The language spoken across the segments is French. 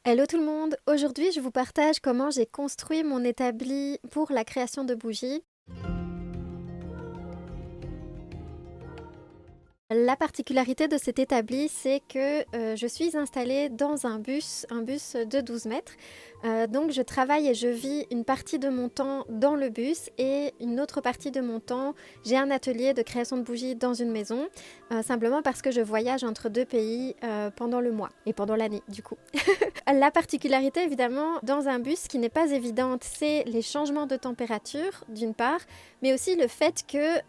Hello tout le monde, aujourd'hui je vous partage comment j'ai construit mon établi pour la création de bougies. La particularité de cet établi, c'est que je suis installée dans un bus de 12 mètres. Donc je travaille et je vis une partie de mon temps dans le bus et une autre partie de mon temps, j'ai un atelier de création de bougies dans une maison, simplement parce que je voyage entre deux pays pendant le mois et pendant l'année du coup. La particularité évidemment dans un bus qui n'est pas évidente, c'est les changements de température d'une part, mais aussi le fait que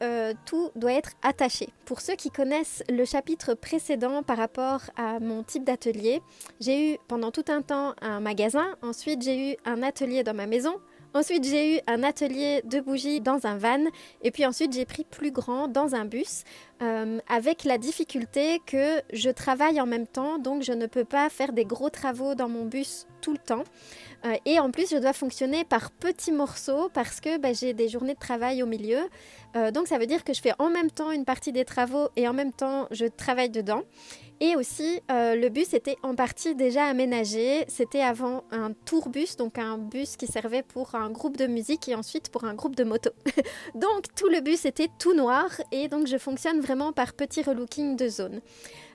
tout doit être attaché. Pour ceux qui connaissent le chapitre précédent par rapport à mon type d'atelier, j'ai eu pendant tout un temps un magasin, ensuite j'ai eu un atelier dans ma maison, ensuite j'ai eu un atelier de bougies dans un van, et puis ensuite j'ai pris plus grand dans un bus, avec la difficulté que je travaille en même temps, donc je ne peux pas faire des gros travaux dans mon bus tout le temps. Et en plus, je dois fonctionner par petits morceaux parce que j'ai des journées de travail au milieu. Donc ça veut dire que je fais en même temps une partie des travaux et en même temps je travaille dedans. Et aussi, le bus était en partie déjà aménagé. C'était avant un tourbus, donc un bus qui servait pour un groupe de musique et ensuite pour un groupe de moto. Donc tout le bus était tout noir et donc je fonctionne vraiment par petits relooking de zone.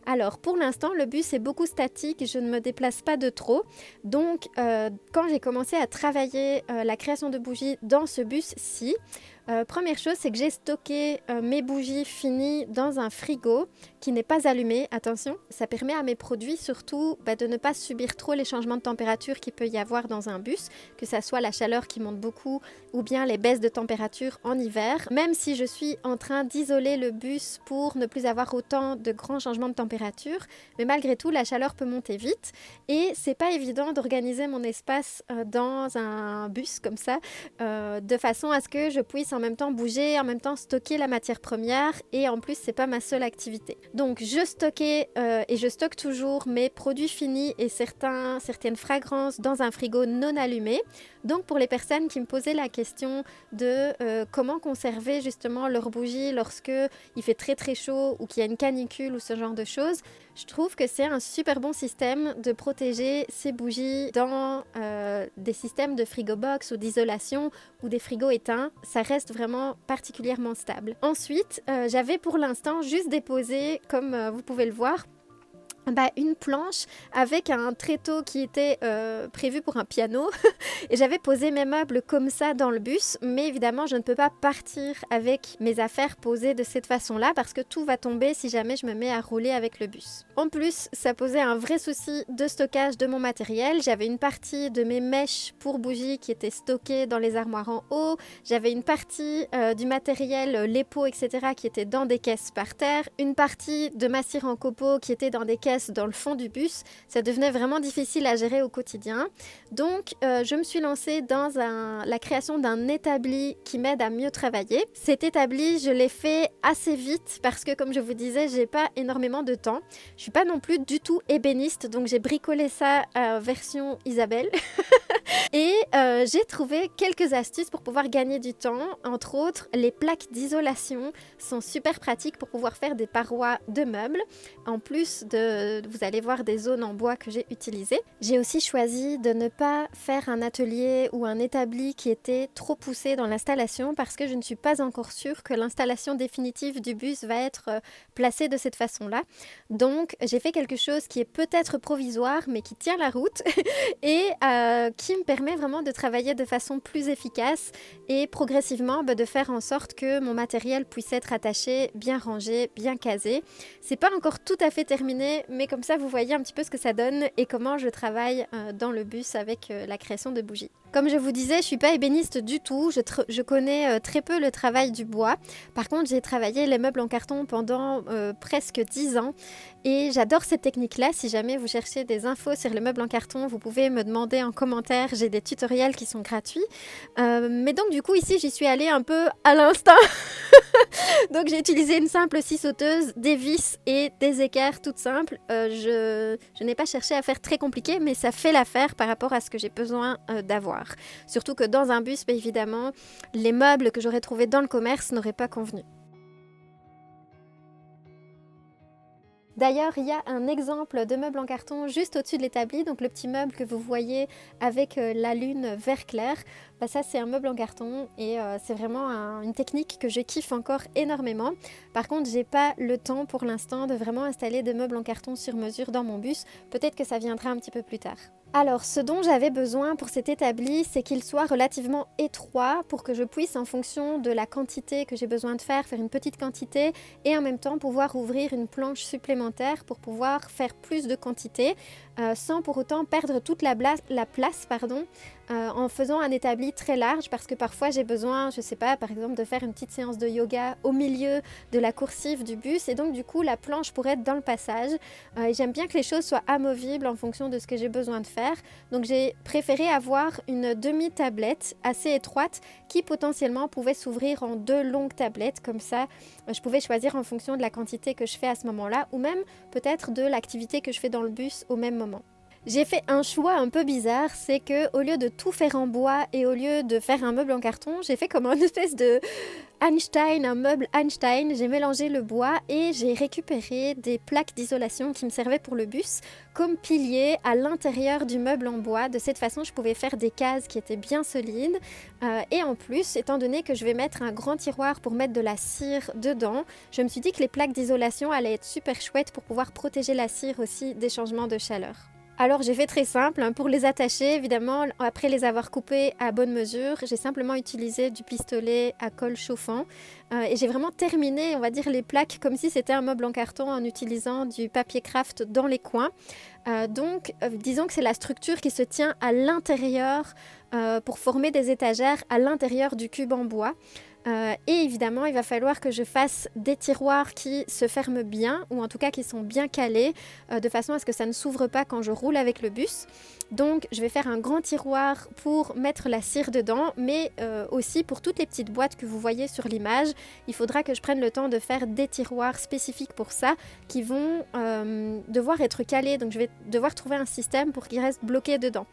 Alors pour l'instant, le bus est beaucoup statique, je ne me déplace pas de trop. Donc quand j'ai commencé à travailler la création de bougies dans ce bus-ci, première chose, c'est que j'ai stocké mes bougies finies dans un frigo qui n'est pas allumé. Attention, ça permet à mes produits surtout de ne pas subir trop les changements de température qu'il peut y avoir dans un bus, que ça soit la chaleur qui monte beaucoup ou bien les baisses de température en hiver. Même si je suis en train d'isoler le bus pour ne plus avoir autant de grands changements de température, mais malgré tout, la chaleur peut monter vite et c'est pas évident d'organiser mon espace dans un bus comme ça, de façon à ce que je puisse en même temps bouger, en même temps stocker la matière première et en plus c'est pas ma seule activité. Donc je stockais et je stocke toujours mes produits finis et certaines fragrances dans un frigo non allumé. Donc pour les personnes qui me posaient la question de comment conserver justement leurs bougies lorsque il fait très très chaud ou qu'il y a une canicule ou ce genre de choses, je trouve que c'est un super bon système de protéger ces bougies dans des systèmes de frigo box ou d'isolation ou des frigos éteints. Ça reste vraiment particulièrement stable. Ensuite, j'avais pour l'instant juste déposé, comme vous pouvez le voir, une planche avec un tréteau qui était prévu pour un piano et j'avais posé mes meubles comme ça dans le bus, mais évidemment je ne peux pas partir avec mes affaires posées de cette façon-là parce que tout va tomber si jamais je me mets à rouler avec le bus. En plus, ça posait un vrai souci de stockage de mon matériel. J'avais une partie de mes mèches pour bougies qui étaient stockées dans les armoires en haut, j'avais une partie du matériel, les pots, etc. qui étaient dans des caisses par terre, une partie de ma cire en copeaux qui était dans des caisses dans le fond du bus. Ça devenait vraiment difficile à gérer au quotidien. Donc, je me suis lancée dans la création d'un établi qui m'aide à mieux travailler. Cet établi, je l'ai fait assez vite parce que, comme je vous disais, j'ai pas énormément de temps. Je suis pas non plus du tout ébéniste, donc j'ai bricolé ça version Isabelle. Et j'ai trouvé quelques astuces pour pouvoir gagner du temps. Entre autres, les plaques d'isolation sont super pratiques pour pouvoir faire des parois de meubles. En plus vous allez voir des zones en bois que j'ai utilisées. J'ai aussi choisi de ne pas faire un atelier ou un établi qui était trop poussé dans l'installation parce que je ne suis pas encore sûre que l'installation définitive du bus va être placée de cette façon-là. Donc j'ai fait quelque chose qui est peut-être provisoire mais qui tient la route et qui me permet vraiment de travailler de façon plus efficace et progressivement de faire en sorte que mon matériel puisse être attaché, bien rangé, bien casé. C'est pas encore tout à fait terminé, mais comme ça vous voyez un petit peu ce que ça donne et comment je travaille dans le bus avec la création de bougies. Comme je vous disais, je suis pas ébéniste du tout, je connais très peu le travail du bois. Par contre, j'ai travaillé les meubles en carton pendant presque 10 ans et j'adore cette technique-là. Si jamais vous cherchez des infos sur les meubles en carton, vous pouvez me demander en commentaire, j'ai des tutoriels qui sont gratuits. Mais donc du coup ici, j'y suis allée un peu à l'instinct. Donc j'ai utilisé une simple scie sauteuse, des vis et des équerres toutes simples. Je n'ai pas cherché à faire très compliqué, mais ça fait l'affaire par rapport à ce que j'ai besoin d'avoir. Surtout que dans un bus, évidemment, les meubles que j'aurais trouvés dans le commerce n'auraient pas convenu. D'ailleurs, il y a un exemple de meuble en carton juste au-dessus de l'établi, donc le petit meuble que vous voyez avec la lune vert clair, ça c'est un meuble en carton et c'est vraiment une technique que je kiffe encore énormément. Par contre, j'ai pas le temps pour l'instant de vraiment installer des meubles en carton sur mesure dans mon bus, peut-être que ça viendra un petit peu plus tard. Alors, ce dont j'avais besoin pour cet établi, c'est qu'il soit relativement étroit pour que je puisse, en fonction de la quantité que j'ai besoin de faire une petite quantité et en même temps pouvoir ouvrir une planche supplémentaire pour pouvoir faire plus de quantité sans pour autant perdre toute la place en faisant un établi très large parce que parfois j'ai besoin, je sais pas, par exemple de faire une petite séance de yoga au milieu de la coursive du bus et donc du coup la planche pourrait être dans le passage et j'aime bien que les choses soient amovibles en fonction de ce que j'ai besoin de faire. Donc j'ai préféré avoir une demi-tablette assez étroite qui potentiellement pouvait s'ouvrir en 2 longues tablettes, comme ça je pouvais choisir en fonction de la quantité que je fais à ce moment-là ou même peut-être de l'activité que je fais dans le bus au même moment. J'ai fait un choix un peu bizarre, c'est que au lieu de tout faire en bois et au lieu de faire un meuble en carton, j'ai fait comme une espèce de Einstein, un meuble Einstein. J'ai mélangé le bois et j'ai récupéré des plaques d'isolation qui me servaient pour le bus comme piliers à l'intérieur du meuble en bois. De cette façon, je pouvais faire des cases qui étaient bien solides. Et en plus, étant donné que je vais mettre un grand tiroir pour mettre de la cire dedans, je me suis dit que les plaques d'isolation allaient être super chouettes pour pouvoir protéger la cire aussi des changements de chaleur. Alors j'ai fait très simple, pour les attacher évidemment, après les avoir coupés à bonne mesure, j'ai simplement utilisé du pistolet à colle chauffant et j'ai vraiment terminé, on va dire, les plaques comme si c'était un meuble en carton en utilisant du papier craft dans les coins. Donc disons que c'est la structure qui se tient à l'intérieur pour former des étagères à l'intérieur du cube en bois. Et évidemment, il va falloir que je fasse des tiroirs qui se ferment bien, ou en tout cas qui sont bien calés, de façon à ce que ça ne s'ouvre pas quand je roule avec le bus. Donc je vais faire un grand tiroir pour mettre la cire dedans, mais aussi pour toutes les petites boîtes que vous voyez sur l'image, il faudra que je prenne le temps de faire des tiroirs spécifiques pour ça, qui vont devoir être calés, donc je vais devoir trouver un système pour qu'ils restent bloqués dedans.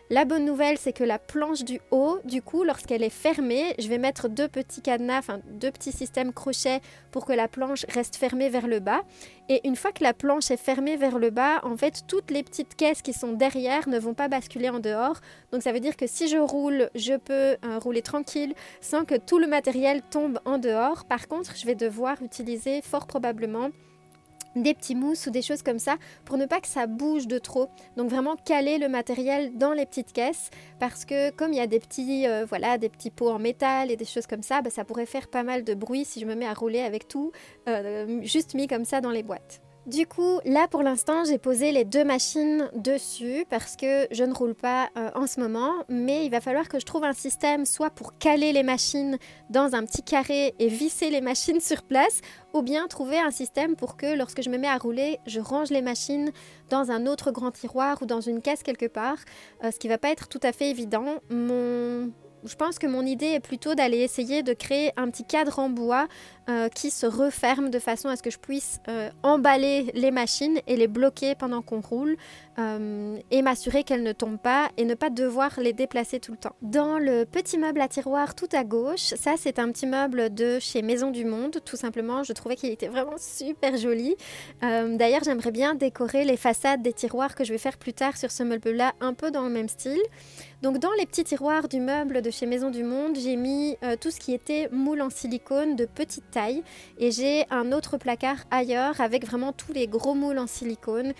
La bonne nouvelle, c'est que la planche du haut, du coup, lorsqu'elle est fermée, je vais mettre 2 petits cadenas, 2 petits systèmes crochets pour que la planche reste fermée vers le bas. Et une fois que la planche est fermée vers le bas, en fait, toutes les petites caisses qui sont derrière ne vont pas basculer en dehors. Donc ça veut dire que si je roule, je peux rouler tranquille sans que tout le matériel tombe en dehors. Par contre, je vais devoir utiliser fort probablement des petits mousses ou des choses comme ça pour ne pas que ça bouge de trop. Donc vraiment caler le matériel dans les petites caisses parce que comme il y a des petits pots en métal et des choses comme ça, ça pourrait faire pas mal de bruit si je me mets à rouler avec tout juste mis comme ça dans les boîtes. Du coup, là pour l'instant, j'ai posé les 2 machines dessus parce que je ne roule pas en ce moment, mais il va falloir que je trouve un système soit pour caler les machines dans un petit carré et visser les machines sur place, ou bien trouver un système pour que lorsque je me mets à rouler, je range les machines dans un autre grand tiroir ou dans une caisse quelque part, ce qui va pas être tout à fait évident. Je pense que mon idée est plutôt d'aller essayer de créer un petit cadre en bois qui se referme de façon à ce que je puisse emballer les machines et les bloquer pendant qu'on roule et m'assurer qu'elles ne tombent pas et ne pas devoir les déplacer tout le temps. Dans le petit meuble à tiroir tout à gauche, ça c'est un petit meuble de chez Maison du Monde, tout simplement. Je trouvais qu'il était vraiment super joli. D'ailleurs, j'aimerais bien décorer les façades des tiroirs que je vais faire plus tard sur ce meuble-là, un peu dans le même style. Donc dans les petits tiroirs du meuble de chez Maison du Monde, j'ai mis tout ce qui était moule en silicone de petite taille et j'ai un autre placard ailleurs avec vraiment tous les gros moules en silicone,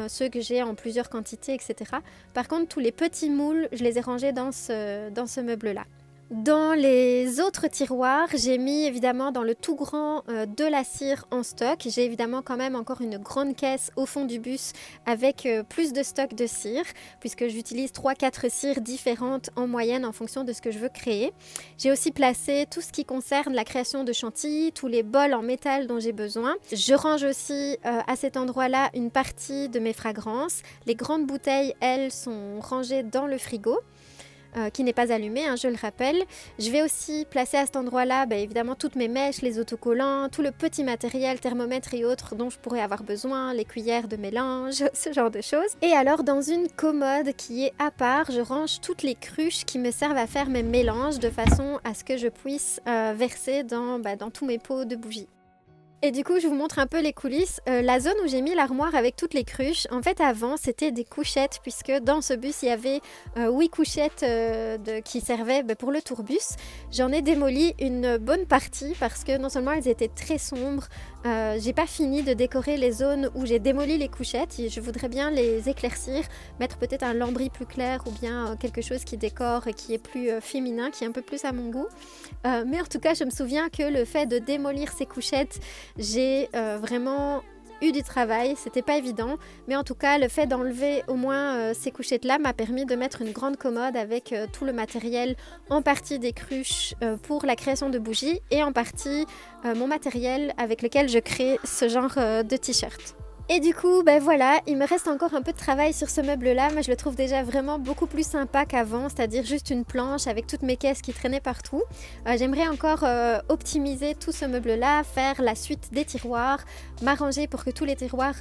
ceux que j'ai en plusieurs quantités, etc. Par contre, tous les petits moules, je les ai rangés dans ce meuble-là. Dans les autres tiroirs, j'ai mis évidemment dans le tout grand de la cire en stock. J'ai évidemment quand même encore une grande caisse au fond du bus avec plus de stock de cire puisque j'utilise 3-4 cires différentes en moyenne en fonction de ce que je veux créer. J'ai aussi placé tout ce qui concerne la création de chantilly, tous les bols en métal dont j'ai besoin. Je range aussi à cet endroit-là une partie de mes fragrances. Les grandes bouteilles, elles, sont rangées dans le frigo. Qui n'est pas allumé, je le rappelle. Je vais aussi placer à cet endroit-là évidemment toutes mes mèches, les autocollants, tout le petit matériel, thermomètre et autres dont je pourrais avoir besoin, les cuillères de mélange, ce genre de choses. Et alors dans une commode qui est à part, je range toutes les cruches qui me servent à faire mes mélanges de façon à ce que je puisse verser dans tous mes pots de bougies. Et du coup, je vous montre un peu les coulisses. La zone où j'ai mis l'armoire avec toutes les cruches, en fait avant c'était des couchettes puisque dans ce bus il y avait 8 couchettes qui servaient pour le tourbus. J'en ai démoli une bonne partie parce que non seulement elles étaient très sombres, j'ai pas fini de décorer les zones où j'ai démoli les couchettes et je voudrais bien les éclaircir, mettre peut-être un lambris plus clair ou bien quelque chose qui décore et qui est plus féminin, qui est un peu plus à mon goût. Mais en tout cas je me souviens que le fait de démolir ces couchettes, j'ai vraiment eu du travail, c'était pas évident, mais en tout cas le fait d'enlever au moins ces couchettes là m'a permis de mettre une grande commode avec tout le matériel, en partie des cruches pour la création de bougies et en partie mon matériel avec lequel je crée ce genre de t-shirt. Et du coup, ben voilà, il me reste encore un peu de travail sur ce meuble-là, mais je le trouve déjà vraiment beaucoup plus sympa qu'avant, c'est-à-dire juste une planche avec toutes mes caisses qui traînaient partout. J'aimerais encore optimiser tout ce meuble-là, faire la suite des tiroirs, m'arranger pour que tous les tiroirs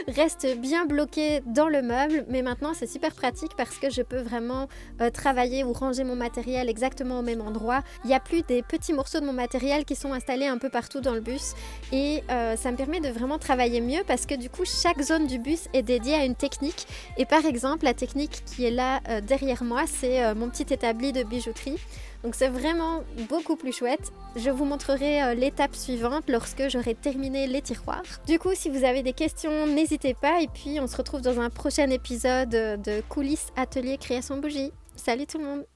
restent bien bloqués dans le meuble, mais maintenant c'est super pratique parce que je peux vraiment travailler ou ranger mon matériel exactement au même endroit. Il n'y a plus des petits morceaux de mon matériel qui sont installés un peu partout dans le bus et ça me permet de vraiment travailler mieux parce que du coup chaque zone du bus est dédiée à une technique et par exemple la technique qui est là derrière moi c'est mon petit établi de bijouterie, donc c'est vraiment beaucoup plus chouette. Je vous montrerai l'étape suivante lorsque j'aurai terminé les tiroirs. Du coup si vous avez des questions n'hésitez pas et puis on se retrouve dans un prochain épisode de coulisses atelier création bougie. Salut tout le monde!